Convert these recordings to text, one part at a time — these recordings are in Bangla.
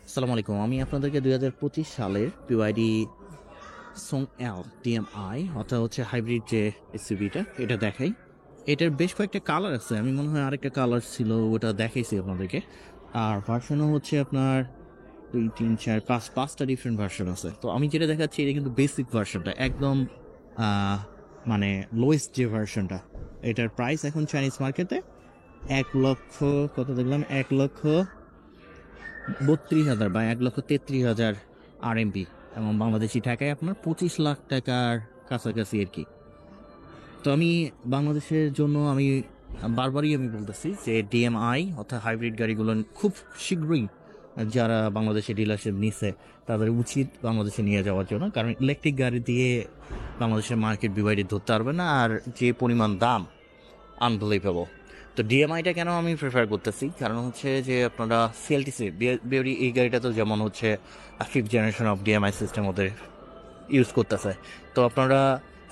আসসালামু আলাইকুম। আমি আপনাদেরকে ২০২৫ সালের BYD সং এল DMI অর্থাৎ হচ্ছে হাইব্রিড যে এসইউভিটা এটা দেখাই। এটার বেশ কয়েকটা কালার আছে। আমি মনে হয় আরেকটা কালার ছিল ওটা দেখাইছি আপনাদেরকে। আর ভার্সনও হচ্ছে আপনার ২, ৩, ৪, ৫টা ডিফারেন্ট ভার্সন আছে। তো আমি যেটা দেখাচ্ছি এটা কিন্তু বেসিক ভার্সনটা একদম আহ, মানে লোয়েস্ট যে ভার্সনটা। এটার প্রাইস এখন চাইনিজ মার্কেটে ১ লক্ষ কত দেখলাম ১,৩২,০০০ বা ১,৩৩,০০০ RMB এবং বাংলাদেশি টাকায় আপনার ২৫ লাখ টাকার কাছাকাছি আর কি। তো আমি বাংলাদেশের জন্য আমি বারবারই আমি বলতেছি যে DMI অর্থাৎ হাইব্রিড গাড়িগুলো খুব শীঘ্রই যারা বাংলাদেশে ডিলারশিপ নিচ্ছে তাদের উচিত বাংলাদেশে নিয়ে যাওয়ার জন্য, কারণ ইলেকট্রিক গাড়ি দিয়ে বাংলাদেশের মার্কেট বিওয়াইডি ধরতে পারবে না, আর যে পরিমাণ দাম আনবিলিভেবল। তো ডিএমআইটা কেন আমি প্রেফার করতেছি, কারণ হচ্ছে যে আপনারা সিএলটিসি বিওডি এই গাড়িটা তো যেমন হচ্ছে 5th generation of DMI system ওদের ইউজ করতেছে। তো আপনারা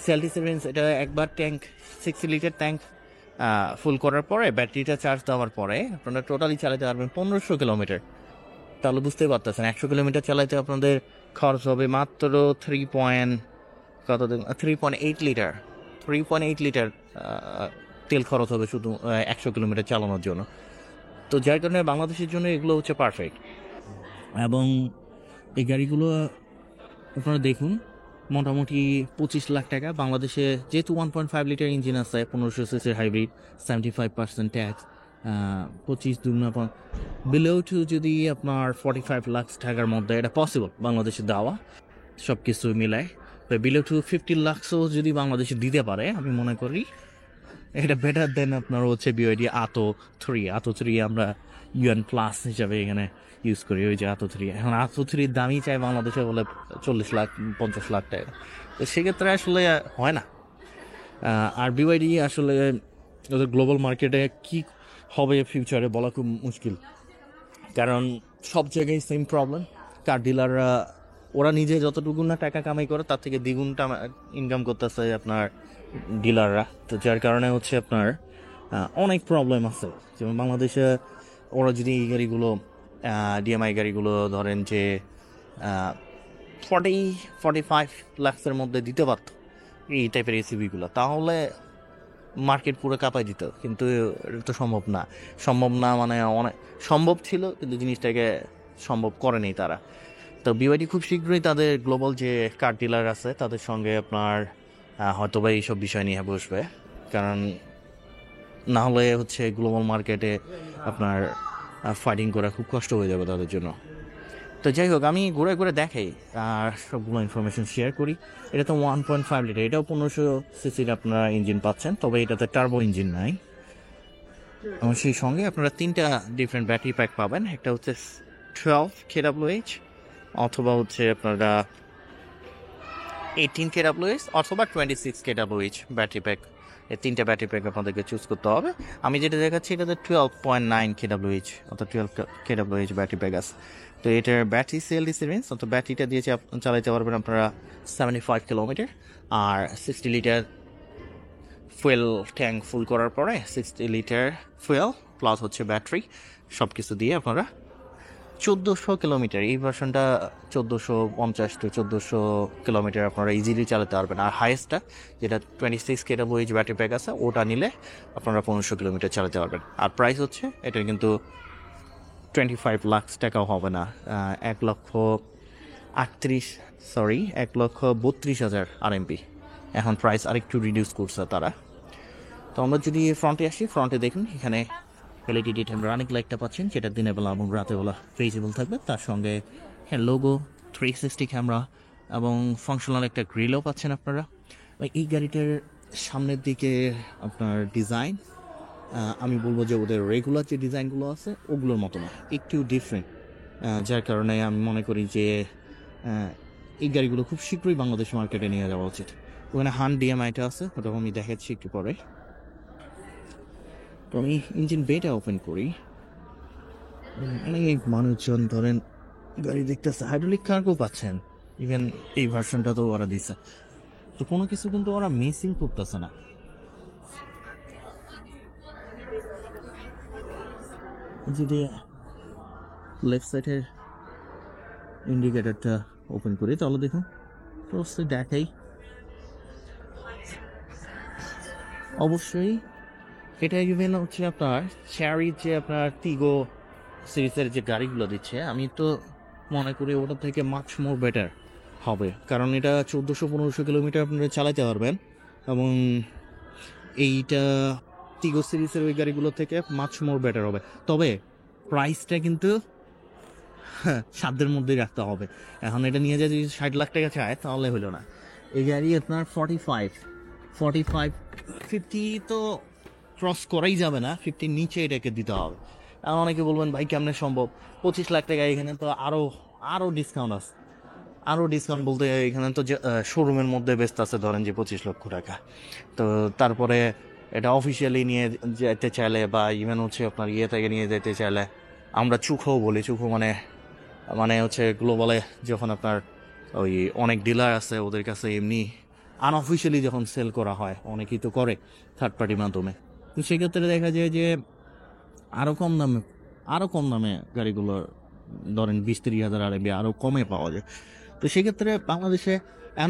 সিএলটিসি রেঞ্জ এটা একবার ট্যাঙ্ক 60 লিটার ট্যাঙ্ক ফুল করার পরে ব্যাটারিটা চার্জ দেওয়ার পরে আপনারা টোটালি চালাতে পারবেন ১৫০০ কিলোমিটার। তাহলে বুঝতেই পারতেছেন ১০০ কিলোমিটার চালাইতে আপনাদের খরচ হবে মাত্র 3.8 লিটার 3.8 লিটার তেল খরচ হবে শুধু ১০০ কিলোমিটার চালানোর জন্য। তো যার কারণে বাংলাদেশের জন্য এগুলো হচ্ছে পারফেক্ট। এবং এই গাড়িগুলো আপনারা দেখুন মোটামুটি ২৫ লাখ টাকা বাংলাদেশে, যেহেতু 1.5 লিটার ইঞ্জিন আছে, ১৫০০ সিসির হাইব্রিড, 75% ট্যাক্স, ২৫ দুগুণা বিলো টু যদি আপনার 45 লাখ টাকার মধ্যে এটা পসিবল বাংলাদেশে দেওয়া সব কিছু মিলায়। তো বিলো টু 50 লাখসও যদি বাংলাদেশে দিতে পারে আমি মনে করি এটা বেটার দেন আপনার হচ্ছে BYD আতো থ্রি আমরা ইউএন প্লাস হিসাবে এখানে ইউজ করি। ওই যে আতো থ্রি, এখন আতো3-র দামই চাই বাংলাদেশে বলে 40 লাখ 50 লাখ টাকা। তো সেক্ষেত্রে আসলে হয় না। আর BYD আসলে ওদের গ্লোবাল মার্কেটে কি হবে ফিউচারে বলা খুব মুশকিল, কারণ সব জায়গায় সেম প্রবলেম। কার ডিলাররা ওরা নিজে যতটুকু না টাকা কামাই করে তার থেকে দ্বিগুণটা ইনকাম করতেছে আপনার ডিলাররা। তো যার কারণে হচ্ছে আপনার অনেক প্রবলেম আছে। যেমন বাংলাদেশে ওরা যদি এই গাড়িগুলো ডিএমআই গাড়িগুলো ধরেন যে 45 লাখসের মধ্যে দিতে পারত এই টাইপের এসিবিগুলো, তাহলে মার্কেট পুরো কাঁপাই দিত। কিন্তু এটা তো সম্ভব না মানে অনেক সম্ভব ছিল, কিন্তু জিনিসটাকে সম্ভব করেনি তারা। তো BYD খুব শীঘ্রই তাদের গ্লোবাল যে কার ডিলার আছে তাদের সঙ্গে আপনার হয়তোবা এইসব বিষয় নিয়ে বসবে, কারণ না হলে হচ্ছে গ্লোবাল মার্কেটে আপনার ফাইটিং করা খুব কষ্ট হয়ে যাবে তাদের জন্য। তো যাই হোক, আমি ঘুরে ঘুরে দেখাই আর সবগুলো ইনফরমেশন শেয়ার করি। এটা তো 1.5 লিটার, এটাও ১৫০০ সিসির আপনারা ইঞ্জিন পাচ্ছেন, তবে এটাতে টার্বো ইঞ্জিন নাই। এবং সেই সঙ্গে আপনারা 3টা ডিফারেন্ট ব্যাটারি প্যাক পাবেন। একটা হচ্ছে 12 kWh, অথবা হচ্ছে আপনারা 18 kWh, অথবা 26 kWh ব্যাটারি প্যাক। এই 3টা ব্যাটারি প্যাক আপনাদেরকে চুজ করতে হবে। আমি যেটা দেখাচ্ছি এটাতে 12.9 kWh অর্থাৎ 12 kWh ব্যাটারি প্যাক আছে। তো এটার ব্যাটারি সিএলডিসি রেঞ্জ অর্থাৎ ব্যাটারিটা দিয়ে চালাতে পারবেন আপনারা 75 কিলোমিটার। আর 60 লিটার ফুয়েল ট্যাঙ্ক ফুল করার পরে 60 লিটার ফুয়েল প্লাস হচ্ছে ব্যাটারি সব কিছু দিয়ে আপনারা ১৪০০ কিলোমিটার, এই ভার্সনটা ১৪৫০ to ১৪০০ কিলোমিটার আপনারা ইজিলি চালাতে পারবেন। আর হাইয়েস্টটা যেটা 26 kWh ব্যাটারি প্যাক আছে ওটা নিলে আপনারা ১৫০০ কিলোমিটার চালাতে পারবেন। আর প্রাইস হচ্ছে এটা কিন্তু 25 লাখ টাকাও হবে না, ১,৩২,০০০ RMB। এখন প্রাইস আরেকটু রিডিউস করছে তারা। তো আমরা যদি ফ্রন্টে আসি, ফ্রন্টে দেখুন এখানে এলইডি ডিটেম রানিং লাইটটা পাচ্ছেন, যেটা দিনের বেলা এবং রাতের বেলা ভিজিবল থাকবে। তার সঙ্গে হ্যাঁ লোগো, 360 ক্যামেরা এবং ফাংশনাল একটা গ্রিলও পাচ্ছেন আপনারা। এই গাড়িটার সামনের দিকে আপনার ডিজাইন আমি বলবো যে ওদের রেগুলার যে ডিজাইনগুলো আছে ওগুলোর মতো না, একটু ডিফারেন্ট। যার কারণে আমি মনে করি যে এই গাড়িগুলো খুব শীঘ্রই বাংলাদেশ মার্কেটে নিয়ে যাওয়া উচিত। ওখানে হান ডিএমআইটা আছে, ওটা আমি দেখাচ্ছি একটু পরে। তো আমি ইঞ্জিন বেটা ওপেন করি, অনেক মানুষজন ধরেন গাড়ি দেখতেছে, হাইড্রোলিক কার্গো পাচ্ছেন ইভেন এই ভার্সনটা তো ওরা দিচ্ছে। তো কোনো কিছু কিন্তু ওরা মিসিং করতেছে না। যদি লেফট সাইডের ইন্ডিকেটরটা ওপেন করি, তাহলে দেখুন প্রসেস দেখাই। অবশ্যই এটা ইভেন হচ্ছে আপনার চ্যারির যে আপনার টিগো সিরিজের যে গাড়িগুলো দিচ্ছে, আমি তো মনে করি ওটা থেকে মাচ মোর বেটার হবে, কারণ এটা 1400-1500 কিলোমিটার আপনারা চালাতে পারবেন, এবং এইটা টিগো সিরিজের ওই গাড়িগুলো থেকে মাচ মোর বেটার হবে। তবে প্রাইসটা কিন্তু সাধ্যের মধ্যেই রাখতে হবে। এখন এটা নিয়ে যদি 60 লাখ টাকা চায় তাহলে হলো না। এই গাড়ি আপনার 50 তো ক্রস করাই যাবে না, 50 নিচে এটাকে দিতে হবে। এখন অনেকে বলবেন ভাই কেমনে সম্ভব, 25 লাখ টাকা, এখানে তো আরও ডিসকাউন্ট আছে। আরও ডিসকাউন্ট বলতে এখানে তো যে শোরুমের মধ্যে ব্যস্ত আছে ধরেন যে 25 লক্ষ টাকা। তো তারপরে এটা অফিসিয়ালি নিয়ে যেতে চাইলে বা ইভেন হচ্ছে আপনার ইয়ে থেকে নিয়ে যেতে চাইলে, আমরা চুখও বলি, চুখো মানে মানে হচ্ছে গ্লোবালে যখন আপনার ওই অনেক ডিলার আছে ওদের কাছে এমনি আনঅফিসিয়ালি যখন সেল করা হয়, অনেকেই তো করে থার্ড পার্টির মাধ্যমে, তো সেক্ষেত্রে দেখা যায় যে আরও কম দামে গাড়িগুলো ধরেন 20-30 হাজার আরবি আরও কমে পাওয়া যায়। তো সেক্ষেত্রে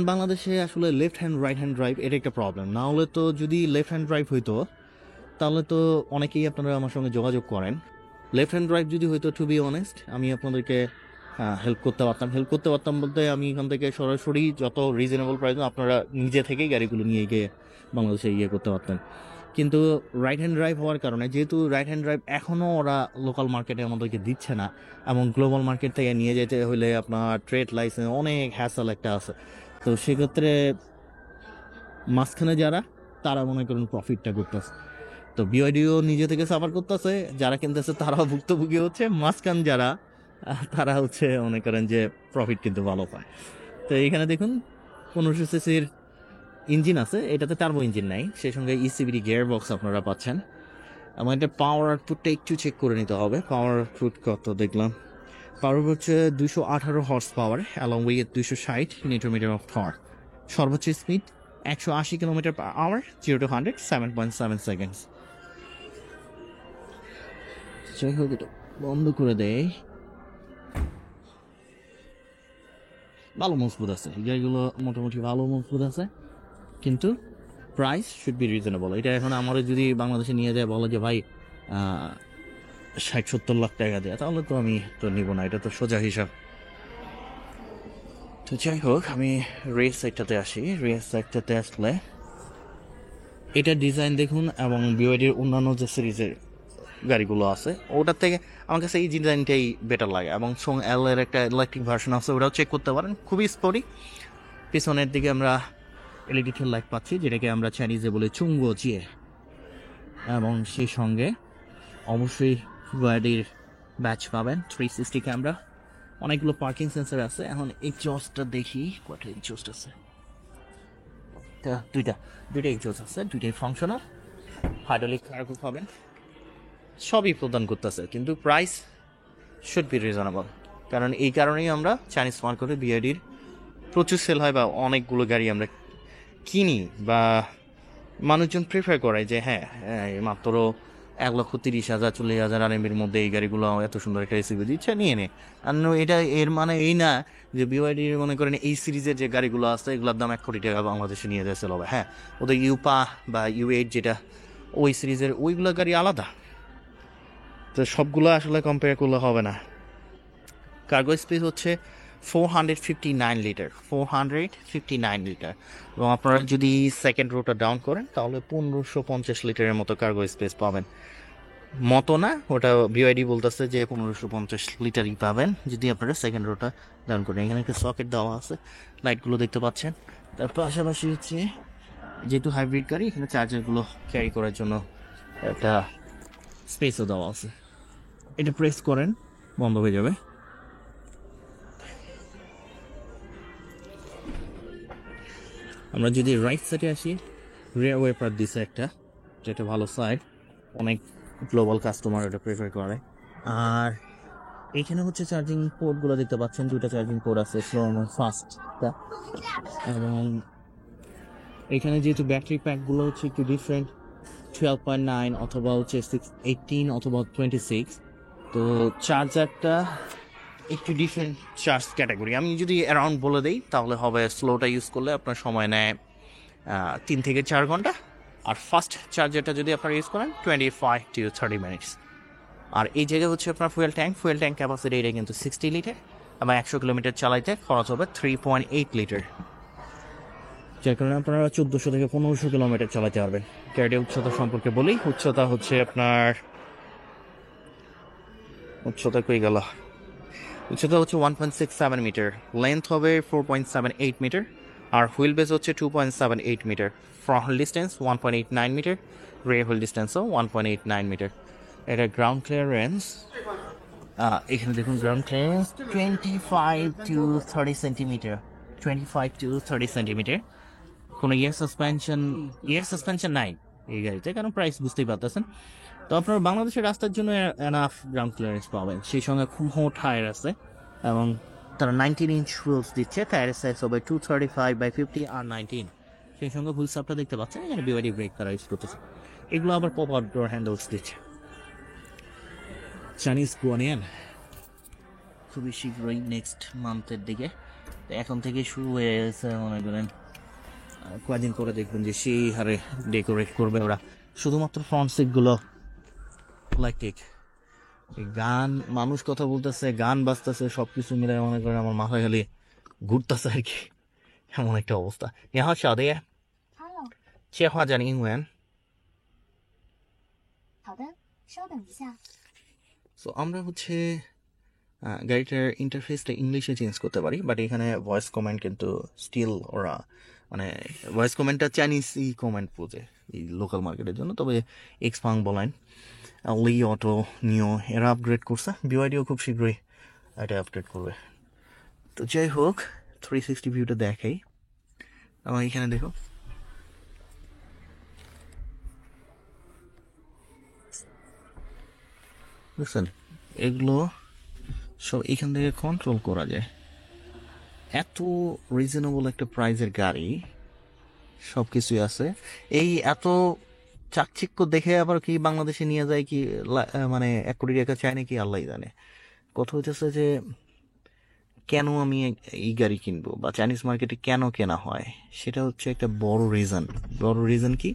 বাংলাদেশে আসলে left hand right hand drive এটা একটা প্রবলেম। না হলে তো যদি লেফট হ্যান্ড ড্রাইভ হইতো তাহলে তো অনেকেই আপনারা আমার সঙ্গে যোগাযোগ করেন। লেফট হ্যান্ড ড্রাইভ যদি হইতো, টু বি অনেস্ট, আমি আপনাদেরকে হেল্প করতে পারতাম বলতে আমি এখান থেকে সরাসরি যত রিজনেবল প্রাইস আপনারা নিজে থেকেই গাড়িগুলো নিয়ে গিয়ে বাংলাদেশে করতে পারতেন। কিন্তু রাইট হ্যান্ড ড্রাইভ হওয়ার কারণে, যেহেতু রাইট হ্যান্ড ড্রাইভ এখনও ওরা লোকাল মার্কেটে আমাদেরকে দিচ্ছে না, এবং গ্লোবাল মার্কেট থেকে নিয়ে যেতে হলে আপনার ট্রেড লাইসেন্স অনেক হ্যাসেল একটা আছে। তো সেক্ষেত্রে মাঝখানে যারা, তারা মনে করেন প্রফিটটা করতেছে। তো বিওআইডিও নিজে থেকে সাফার করতেছে, যারা কিনতেছে তারাও ভুক্তভোগী হচ্ছে, মাঝখান যারা তারা হচ্ছে মনে করেন যে প্রফিট কিন্তু ভালো পায়। তো এইখানে দেখুন 1500 সিসির ইঞ্জিন আছে, এটাতে টার্বো ইঞ্জিন নাই, সেই সঙ্গে ইসিবিডি গিয়ার বক্স আপনারা পাচ্ছেন। আমার এটা পাওয়ার আউটপুটটা একটু চেক করে নিতে হবে। পাওয়ার আউটপুট কত দেখলাম, পাওয়ার হচ্ছে 218 horsepower along with 260 newton metre of torque. সর্বোচ্চ speed 180 kilometre per hour, 0 to 100 7.7 seconds. যাই হোক এটা বন্ধ করে দেয়। ভালো মজবুত আছে এই গাড়িগুলো, মোটামুটি ভালো মজবুত আছে, কিন্তু প্রাইস শুড বি রিজনেবল। এটা এখন আমার যদি বাংলাদেশে নিয়ে যায় বলে যে ভাই 60-70 লাখ টাকা দেয়, তাহলে তো আমি তো নিব না, এটা তো সোজা হিসাব। তো যাই হোক, আমি রেস সাইডটাতে আসি। রেস সাইডটাতে আসলে এটা ডিজাইন দেখুন, এবং বিওআইডির অন্যান্য যে সিরিজের গাড়িগুলো আছে ওটার থেকে আমার কাছে এই ডিজাইনটাই বেটার লাগে। এবং সোং এল এর একটা ইলেকট্রিক ভার্সন আছে, ওটাও চেক করতে পারেন, খুবই স্পোর্টি। পিছনের দিকে আমরা এলইডি টেল লাইট পাচ্ছি, যেটাকে আমরা চাইনিজে বলে চুঙ্গো চিয়ে, এবং সেই সঙ্গে অবশ্যই বিওআইডির ব্যাচ পাবেন, 360 ক্যামেরা, অনেকগুলো পার্কিং সেন্সর আছে। এখন এক্সজস্টটা দেখি, কয়টা এক্সজস্ট আছে, দুইটা এক্সজস্ট আছে, দুইটাই ফাংশনাল। হাইড্রোলিক কার্গো পাবেন, সবই প্রদান করতেছে, কিন্তু প্রাইস শুড বি রিজনেবল। কারণ এই কারণেই আমরা চাইনিজ মার্কেটে বিআইডির প্রচুর সেল হয়, বা অনেকগুলো গাড়ি আমরা কিনি, বা মানুষজন প্রিফার করে যে হ্যাঁ মাত্র 1,30,000 40,000 আরএমবির মধ্যে এই গাড়িগুলো এত সুন্দর একটা এসিবি দিচ্ছে, নিয়ে নে। আর এটা এর মানে এই না যে বিওআইডি মনে করেন এই সিরিজের যে গাড়িগুলো আছে এগুলোর দাম 1 কোটি টাকা বাংলাদেশে নিয়ে যায় সেল হবে। হ্যাঁ, ওদের ইউপা বা U8 যেটা ওই সিরিজের ওইগুলো গাড়ি আলাদা, তো সবগুলো আসলে কম্পেয়ার করলে হবে না। কার্গো স্পেস হচ্ছে 459 লিটার, 459 লিটার, এবং আপনারা যদি সেকেন্ড রোটা ডাউন করেন তাহলে 1550 লিটারের মতো কার্গো স্পেস পাবেন। মতো না, ওটা বিওআইডি বলতেছে যে 1550 লিটারই পাবেন যদি আপনারা সেকেন্ড রোটা ডাউন করেন। এখানে একটা সকেট দেওয়া আছে, লাইটগুলো দেখতে পাচ্ছেন। তার পাশাপাশি হচ্ছে যেহেতু হাইব্রিড গাড়ি, এখানে চার্জারগুলো ক্যারি করার জন্য একটা স্পেসও দেওয়া আছে। এটা প্রেস করেন বন্ধ হয়ে যাবে। আমরা যদি রাইট সাইডে আসি, রিয়ার ওয়াইপার দিছে একটা, যেটা ভালো সাইড, অনেক গ্লোবাল কাস্টমার এটা প্রেফার করে। আর এখানে হচ্ছে চার্জিং পোর্টগুলো দেখতে পাচ্ছেন, দুটো চার্জিং পোর্ট আছে, স্লো এবং ফাস্টটা। এবং এখানে যেহেতু ব্যাটারি প্যাকগুলো হচ্ছে একটু ডিফারেন্ট, 12.9 অথবা হচ্ছে 18 অথবা 26, তো চার্জারটা একটু ডিফারেন্ট চার্জ ক্যাটাগরি। আমি যদি অ্যারাউন্ড বলে দিই তাহলে হবে, স্লোটা ইউজ করলে আপনার সময় নেয় 3 থেকে 4 ঘন্টা, আর ফাস্ট চার্জারটা যদি আপনারা ইউজ করেন 25 to 30 মিনিটস। আর এই জায়গায় হচ্ছে আপনার ফুয়েল ট্যাঙ্ক ক্যাপাসিটি এটা কিন্তু 60 লিটার, এবং 100 কিলোমিটার চালাইতে খরচ হবে 3.8 লিটার, যার কারণে আপনারা 1400 থেকে 1500 কিলোমিটার চালাতে পারবেন। গাড়ির উচ্চতা সম্পর্কে বলি, উচ্চতা হচ্ছে আপনার, উচ্চতা কই গেল, উচ্চতা হচ্ছে 1.67 মিটার, লেন্থ হবে 4.78 মিটার, আর হুইল বেস হচ্ছে 2.78 metre, front wheel distance 1.89 metre, rear wheel ডিস্টেন্সও 1.89 মিটার। এটা গ্রাউন্ড ক্লিয়ারেন্স, এখানে দেখুন গ্রাউন্ড ক্লিয়ারেন্স 25 to 30 সেন্টিমিটার। কোনো ইয়ার সাসপেনশন নাই এই গাড়িতে, কারণ প্রাইস বুঝতেই পারতেছেন। তো আপনার বাংলাদেশের রাস্তার জন্য এনাফ গ্রাউন্ড ক্লিয়ারেন্স পাবেন। সেই সঙ্গে খুব মোট টায়ার আছে, এবং তারা 19 ইঞ্চ হুইলস দিচ্ছে। টায়ারের সাইজ হবে 235/50 আর 19। সেই সঙ্গে হুইল সাপটা দেখতে পাচ্ছেন, এখানে বিওয়াইডি ব্রেক তারা ইউজ করতেছে। এগুলো আবার পপ আউট ডোর হ্যান্ডেলস দিচ্ছে। চাইনিজ গুয়ানিয়ান খুবই শীঘ্রই নেক্সট মান্থের দিকে, এখন থেকে শুরু হয়ে গেছে, মনে করেন কয়েকদিন করে দেখবেন যে সেই হারে ডেকোরেট করবে ওরা। শুধুমাত্র ফ্রন্ট সিটগুলো ইলেকট্রিক। গান, মানুষ কথা বলতেছে, গান বাজতেছে, সব কিছু মিলে মনে করেন আমার মাথায় খালি ঘুরতেছে আর কি, এমন একটা অবস্থা। ইহা সাদে 切换成英文。好的，稍等一下。সো আমরা হচ্ছে গাড়িটার ইন্টারফেসটা ইংলিশে চেঞ্জ করতে পারি, বাট এখানে ভয়েস কমেন্ট কিন্তু স্টিল ওরা, মানে ভয়েস কমেন্টটা চাইনিজই কমেন্ট বোঝে এই লোকাল মার্কেটের জন্য। তবে এক্সপাং বলেন, লি অটো, নিও এরা আপগ্রেড করছে, বিওয়াইডিও খুব শীঘ্রই এটা আপগ্রেড করবে। তো যাই হোক, 360 ভিউটা দেখাই। আমার এখানে দেখো, বুঝছেন, এগুলো সব এখান থেকে কন্ট্রোল করা যায়। এত রিজনেবল একটা প্রাইজের গাড়ি, সব কিছুই আছে। এই এত চাকচিক্য দেখে আবার কি বাংলাদেশে নিয়ে যায় কি, মানে 1 কোটি টাকা চায় নাকি আল্লাহ জানে। কথা হচ্ছে যে কেন আমি এই গাড়ি কিনবো, বা চাইনিজ মার্কেটে কেন কেনা হয়, সেটা হচ্ছে একটা বড় রিজন কি,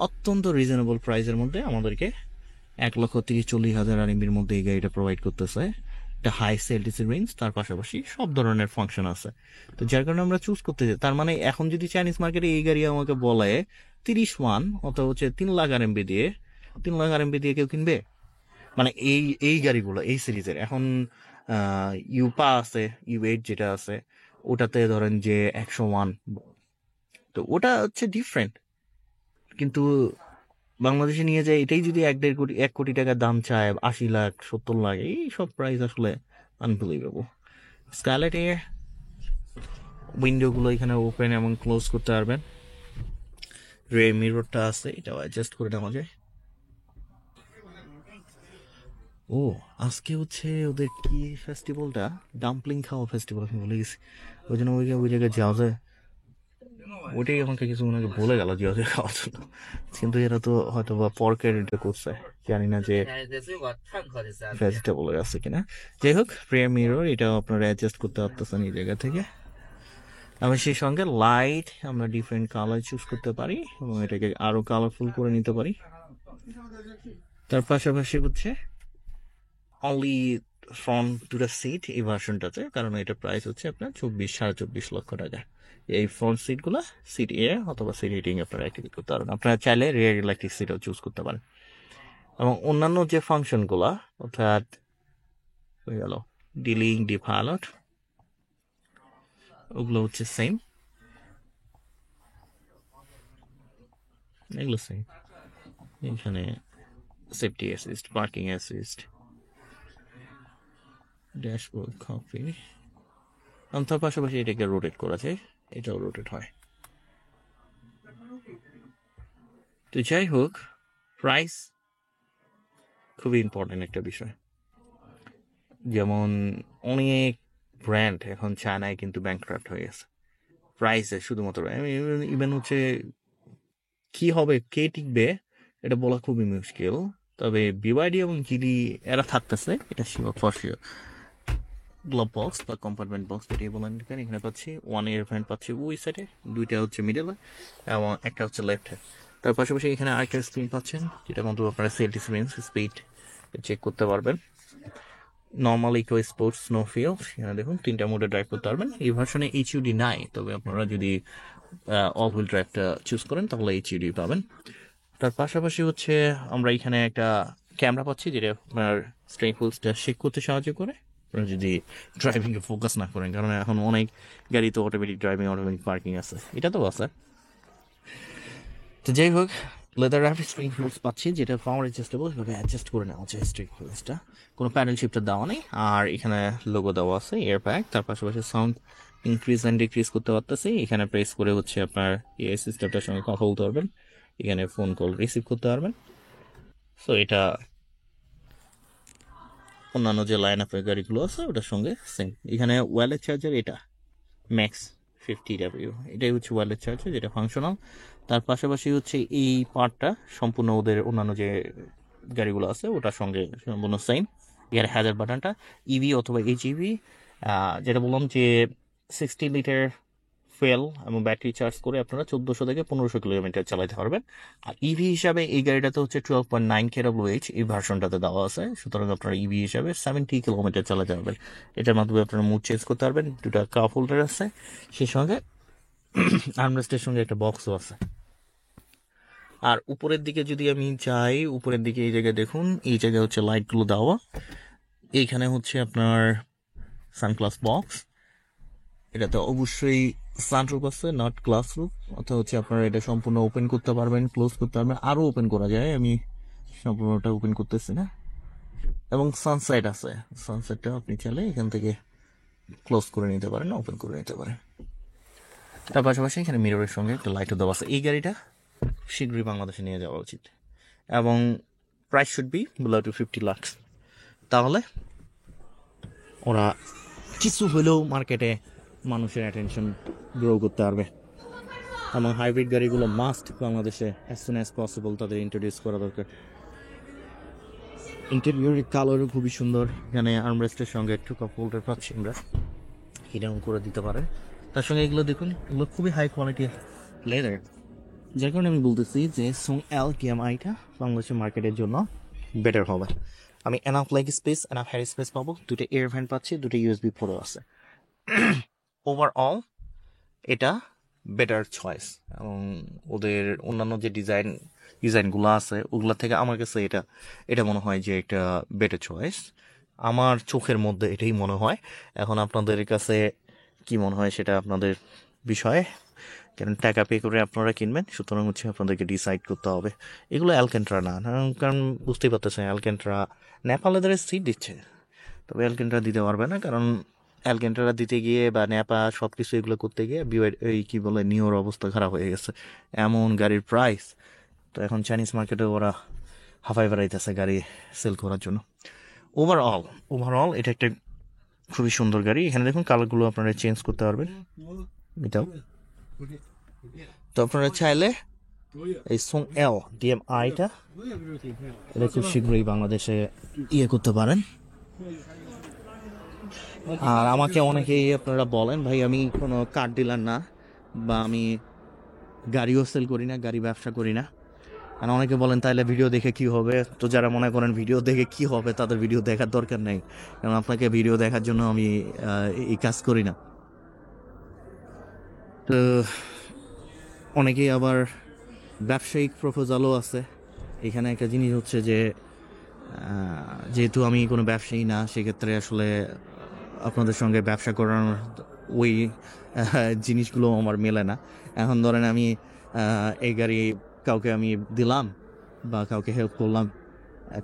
অত্যন্ত রিজনেবল প্রাইসের মধ্যে আমাদেরকে 1,30,40,000 আরএমবির মধ্যে এই গাড়িটা প্রোভাইড করতেছে। একটা হাই সেলটিসি রেঞ্জ, তার পাশাপাশি সব ধরনের ফাংশন আছে। তো যার কারণে আমরা চুজ করতে চাই। তার মানে এখন যদি চাইনিজ মার্কেটে এই গাড়ি আমাকে বলে 30 অথবা হচ্ছে 3 লাখ আরএমবি দিয়ে, 3 লাখ আরএমবি দিয়ে কেউ কিনবে? মানে এই গাড়িগুলো এই সিরিজের এখন ইউপা আছে, ইউ8 যেটা আছে, ওটাতে ধরেন যে 101, তো ওটা হচ্ছে ডিফারেন্ট। কিন্তু বাংলাদেশে নিয়ে যায় এটাই যদি 1-1.5 কোটি 1 কোটি টাকার দাম চায়, 80 লাখ 70 লাখ, এই সব প্রাইস আসলে আনবিলিভেবল। স্কাইলাইটে উইন্ডোগুলো এখানে ওপেন এবং ক্লোজ করতে পারবেন। রিয়ার মিররটা আছে, এটাও অ্যাডজাস্ট করে নেওয়া যায়। ও, আজকে হচ্ছে ওদের কি ফেস্টিভ্যালটা, ডাম্পলিং খাওয়া ফেস্টিভ্যাল, আমি ভুলে গেছি। ওই জন্য ওই জায়গায় যাওয়া যায়, ওইটাই আমাকে কিছু ওনাকে বলে গেল যে ওদের খাওয়ার জন্য। কিন্তু এরা তো হয়তো বা পর্কের এটা করছে, জানি না যে ভেজিটেবল আছে কিনা। যাই হোক, রিয়ার মিরর এটাও আপনারা অ্যাডজাস্ট করতে পারতেছেন এই জায়গা থেকে। এবং সেই সঙ্গে লাইট আমরা ডিফারেন্ট কালার চুজ করতে পারি, এবং এটাকে আরো কালারফুল করে নিতে পারি। তার পাশাপাশি হচ্ছে অনলি ফ্রন্ট দুটা সিট এই ভার্সনটাতে, কারণ এটা প্রাইস হচ্ছে আপনার 24-24.5 লক্ষ টাকা। এই ফ্রন্ট সিটগুলো সিট এয়ার অথবা সিট হিটিং আপনারা অ্যাক্টিভেট করতে পারেন। আপনারা চাইলে রিয়ার ইলেকট্রিক সিটও চুজ করতে পারেন। এবং অন্যান্য যে ফাংশনগুলো, অর্থাৎ হয়ে গেল ডিলিং, ডিপাইলট, ওগুলো হচ্ছে সেম, এগুলো সেম। এখানে safety assist, parking assist, dashboard, coffee, তার পাশাপাশি এটাকে রোটেট করা যায়, এটাও রোটেট হয়। তো যাই হোক, প্রাইস খুবই ইম্পর্টেন্ট একটা বিষয়। যেমন অনেক ব্র্যান্ড এখন চায়নায় কিন্তু ব্যাংক্রাফট হয়ে গেছে প্রাইসে, শুধুমাত্র ইভেন হচ্ছে কি হবে, কে টিকবে এটা বলা খুবই মুশকিল। তবে বিওয়াইডি এবং জিডি এরা থাকতেছে, এটা sure, for sure. Glove box বা কম্পার্টমেন্ট বক্স যেটাই বলেন না কেন, এখানে পাচ্ছি 1 ইয়ার ফ্যান পাচ্ছি ওই সাইডে, 2টা হচ্ছে মিডলে এবং একটা হচ্ছে লেফটে। তার পাশাপাশি এখানে আরেকটা স্ক্রিন পাচ্ছেন যেটা মধ্যে আপনারা সেলফি স্পিড চেক করতে পারবেন। Normal eco sports snow field, এখানে দেখুন 3টা মোডে ড্রাইভ করতে পারবেন। এই ভার্সনে এইচইউডি নাই, তবে আপনারা যদি অল হুইল ড্রাইভটা চুজ করেন তাহলে এইচইউডি পাবেন। তার পাশাপাশি হচ্ছে আমরা এখানে একটা ক্যামেরা পাচ্ছি যেটা আপনার স্ট্রেইন ফুলসটা চেক করতে সাহায্য করে, আপনারা যদি ড্রাইভিংয়ে ফোকাস না করেন, কারণ এখন অনেক গাড়ি তো অটোমেটিক ড্রাইভিং, অটোমেটিক পার্কিং আছে, এটা তো আছে। তো যাই হোক, লেদার র্যাপ স্ট্রিং হুইলস পাচ্ছি যেটা পাওয়ার অ্যাডজাস্টেবল, এভাবে অ্যাডজাস্ট করে নেওয়া যায় স্ট্রিং হুইলসটা, কোনো প্যাডেল শিফটার দেওয়া নেই। আর এখানে লোগো দেওয়া আছে এয়ার প্যাক। তার পাশাপাশি সাউন্ড ইনক্রিজ অ্যান্ড ডিক্রিজ করতে পারতেছি, এখানে প্রেস করে হচ্ছে আপনার এই সিস্টেমটার সঙ্গে কথা বলতে পারবেন, এখানে ফোন কল রিসিভ করতে পারবেন। সো এটা অন্যান্য যে লাইন আপের গাড়িগুলো আছে ওটার সঙ্গে সেম। এখানে ওয়্যারলেস চার্জার, এটা ম্যাক্স 50W, এটাই হচ্ছে ওয়্যারলেস চার্জার যেটা ফাংশনাল। তার পাশাপাশি হচ্ছে এই পার্টটা সম্পূর্ণ ওদের অন্যান্য যে গাড়িগুলো আছে ওটার সঙ্গে সম্পূর্ণ সেম। এর হ্যাজার বাটনটা ইভি অথবা এইচইভি, যেটা বললাম যে 60 লিটার ফুয়েল এবং ব্যাটারি চার্জ করে আপনারা 1400 থেকে 1500 কিলোমিটার চালাতে পারবেন। আর ইভি হিসাবে এই গাড়িটাতে হচ্ছে 12.9 kWh এই ভার্সনটাতে দেওয়া আছে, সুতরাং আপনারা ইভি হিসাবে 70 কিলোমিটার চালাতে পারবেন। এটার মাধ্যমে আপনারা মুড চেঞ্জ করতে পারবেন, 2টা কাপ হোল্ডার আছে, সেই সঙ্গে আর্মরেস্টের সঙ্গে একটা বক্সও আছে। আর উপরের দিকে যদি আমি যাই, উপরের দিকে এই জায়গায় দেখুন, এই জায়গায় হচ্ছে লাইটগুলো দেওয়া, এইখানে হচ্ছে আপনার সানগ্লাস বক্স, এটাতে অবশ্যই সানরুফ আছে, নট গ্লাস রুফ, অর্থাৎ হচ্ছে আপনারা এটা সম্পূর্ণ ওপেন করতে পারবেন, ক্লোজ করতে পারবেন, আরও ওপেন করা যায়, আমি সম্পূর্ণটা ওপেন করতেছি না। এবং সানসেট আছে, সানসেটটা আপনি চাইলে এখান থেকে ক্লোজ করে নিতে পারেন, ওপেন করে নিতে পারেন। তার পাশাপাশি এখানে মিররের সঙ্গে একটা লাইটও দেওয়া আছে। এই গাড়িটা শীঘ্রই বাংলাদেশে নিয়ে যাওয়া উচিত এবং price should be below to 50 lakh, তাহলে ওরা কিছু হলেও মার্কেটে মানুষের অ্যাটেনশন গ্রো করতে পারবে। এবং হাইব্রিড গাড়িগুলো মাস্ট বাংলাদেশে অ্যাজ সুন অ্যাজ পসিবল তাদের ইন্ট্রোডিউস করা দরকার। ইন্টেরিয়রের কালারও খুবই সুন্দর, এখানে আর্মরেস্টের সঙ্গে একটু কাপ হোল্ডার পাচ্ছি আমরা, এটাও করে দিতে পারে। তার সঙ্গে এগুলো দেখুন, এগুলো খুবই হাই কোয়ালিটির লেদার, যার কারণে আমি বলতেছি যে সুং এল টিএমআইটা বাংলাদেশের মার্কেটের জন্য বেটার হবে। আমি enough leg space, enough head space পাবো, 2টা এয়ার ভ্যান্ট পাচ্ছি, 2টা ইউএসবি পোর্টও আছে। ওভারঅল এটা বেটার চয়েস, এবং ওদের অন্যান্য যে ডিজাইনগুলো আছে ওগুলো থেকে আমার কাছে এটা মনে হয় যে একটা বেটার চয়েস, আমার চোখের মধ্যে এটাই মনে হয়। এখন আপনাদের কাছে কি মনে হয় সেটা আপনাদের বিষয়, কারণ টাকা পে করে আপনারা কিনবেন, সুতরাং হচ্ছে আপনাদেরকে ডিসাইড করতে হবে। এগুলো অ্যালকেন্ট্রা না, কারণ বুঝতেই পারতেছেন অ্যালকেন্ট্রা নেপালে তাদের সিট দিচ্ছে, তবে অ্যালকেন্ট্রা দিতে পারবে না, কারণ অ্যালকেন্ট্রা দিতে গিয়ে বা নেপা সব কিছু এগুলো করতে গিয়ে এই কী বলে নিওর অবস্থা খারাপ হয়ে গেছে, এমন গাড়ির প্রাইস। তো এখন চাইনিজ মার্কেটে ওরা হাফাই বেড়াইতেছে গাড়ি সেল করার জন্য। ওভারঅল এটা একটা খুবই সুন্দর গাড়ি। এখানে দেখুন কালারগুলো আপনারা চেঞ্জ করতে পারবেন, এটাও। তো আপনারা চাইলে এই সুং এল ডিএমআইটা এটা খুব শীঘ্রই বাংলাদেশে করতে পারেন। আর আমাকে অনেকেই আপনারা বলেন ভাই আমি কোনো কার ডিলার না, বা আমি গাড়িও সেল করি না, গাড়ি ব্যবসা করি না। আর অনেকে বলেন তাহলে ভিডিও দেখে কি হবে, তো যারা মনে করেন ভিডিও দেখে কি হবে তাদের ভিডিও দেখার দরকার নেই, কারণ আপনাকে ভিডিও দেখার জন্য আমি এই কাজ করি না। তো অনেকেই আবার ব্যবসায়িক প্রপোজালও আছে। এখানে একটা জিনিস হচ্ছে যে যেহেতু আমি কোনো ব্যবসায়ী না, সেক্ষেত্রে আসলে আপনাদের সঙ্গে ব্যবসা করার ওই জিনিসগুলো আমার মেলে না। এখন ধরেন আমি এই গাড়ি কাউকে আমি দিলাম বা কাউকে হেল্প করলাম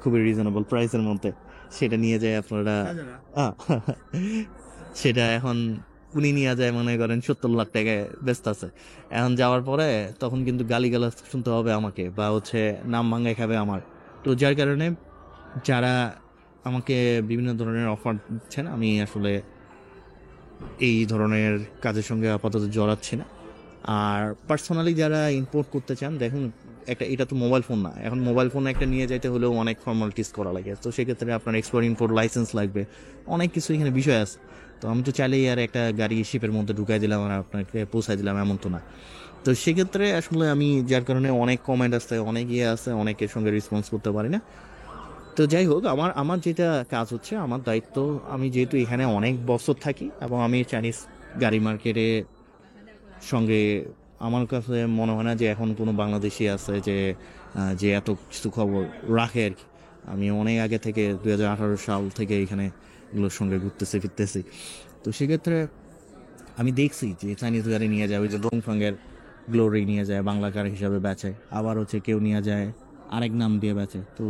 খুবই রিজনেবল প্রাইসের মধ্যে, সেটা নিয়ে যায় আপনারা সেটা এখন উনি নিয়ে যায় মনে করেন 70 লাখ টাকায় ব্যস্ত আছে। এখন যাওয়ার পরে তখন কিন্তু গালিগালাজ শুনতে হবে আমাকে, বা হচ্ছে নাম ভাঙায় খাবে আমার। তো যার কারণে যারা আমাকে বিভিন্ন ধরনের অফার দিচ্ছেন, আমি আসলে এই ধরনের কাজের সঙ্গে আপাতত জড়াচ্ছি না। আর পার্সোনালি যারা ইম্পোর্ট করতে চান, দেখুন একটা, এটা তো মোবাইল ফোন না, এখন মোবাইল ফোন একটা নিয়ে যাইতে হলেও অনেক ফর্মালিটিস করা লাগে, তো সেক্ষেত্রে আপনার এক্সপোর্ট ইম্পোর্ট লাইসেন্স লাগবে, অনেক কিছু এখানে বিষয় আছে। তো আমি তো চাইলেই আর একটা গাড়ি শিপের মধ্যে ঢুকাই দিলাম আর আপনাকে পৌঁছাই দিলাম, এমন তো না। তো সেক্ষেত্রে আসলে আমি যার কারণে অনেক কমেন্ট আছে, অনেক ইয়ে আছে, অনেকের সঙ্গে রেসপন্স করতে পারি না। তো যাই হোক, আমার আমার যেটা কাজ হচ্ছে, আমার দায়িত্ব, আমি যেহেতু এখানে অনেক বছর থাকি এবং আমি চাইনিজ গাড়ি মার্কেটে সঙ্গে, আমার কাছে মনে হয় না যে এখন কোনো বাংলাদেশি আছে যে যে এত কিছু খবর রাখে আর কি। আমি অনেক আগে থেকে 2018 সাল থেকে এখানে এগুলোর সঙ্গে ঘুরতেছি ফিরতেছি। তো সেক্ষেত্রে আমি দেখছি যে চাইনিজ গাড়ি নিয়ে যায়, ওই যে রংফাঙ্গের গ্লোরি নিয়ে যায় বাংলা কার হিসাবে বেচে, আবার হচ্ছে কেউ নিয়ে যায় আরেক নাম দিয়ে বেচে। তো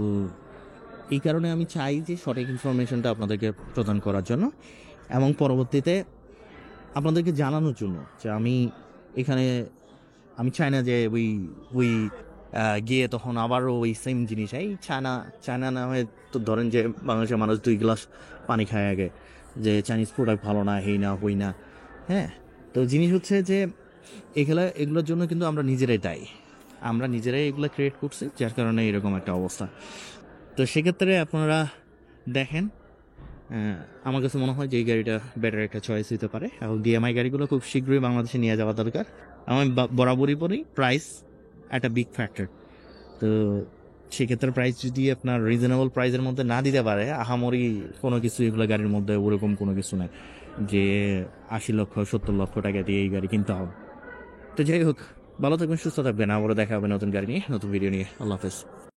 এই কারণে আমি চাই যে সঠিক ইনফরমেশনটা আপনাদেরকে প্রদান করার জন্য এবং পরবর্তীতে আপনাদেরকে জানানোর জন্য যে আমি এখানে, আমি চাই না যে ওই ওই গিয়ে তখন আবারও ওই সেম জিনিস, এই চায়না চায়না নামে, তো ধরেন যে বাংলাদেশের মানুষ 2 গ্লাস পানি খায় আগে, যে চাইনিজ প্রোডাক্ট ভালো না, হেই না হই না। হ্যাঁ, তো জিনিস হচ্ছে যে এগুলোর জন্য কিন্তু আমরা নিজেরাই দায়ী, আমরা নিজেরাই এগুলো ক্রিয়েট করছি, যার কারণে এরকম একটা অবস্থা। তো সেক্ষেত্রে আপনারা দেখেন, আমার কাছে মনে হয় যে এই গাড়িটা বেটার একটা চয়েস হতে পারে, এবং ডিএমআই গাড়িগুলো খুব শীঘ্রই বাংলাদেশে নিয়ে যাওয়া দরকার। আমি বরাবরই বলি প্রাইস একটা বিগ ফ্যাক্টর। তো সেক্ষেত্রে প্রাইস যদি আপনার রিজনেবল প্রাইসের মধ্যে না দিতে পারে, আহামরি কোনো কিছু এগুলো গাড়ির মধ্যে ওরকম কোনো কিছু নাই যে 80 লক্ষ 70 লক্ষ টাকা দিয়ে এই গাড়ি কিনতে হবে। তো যাই হোক, ভালো থাকবেন, সুস্থ থাকবেন, আবারও দেখা হবে নতুন গাড়ি নিয়ে, নতুন ভিডিও নিয়ে। আল্লাহ হাফেজ।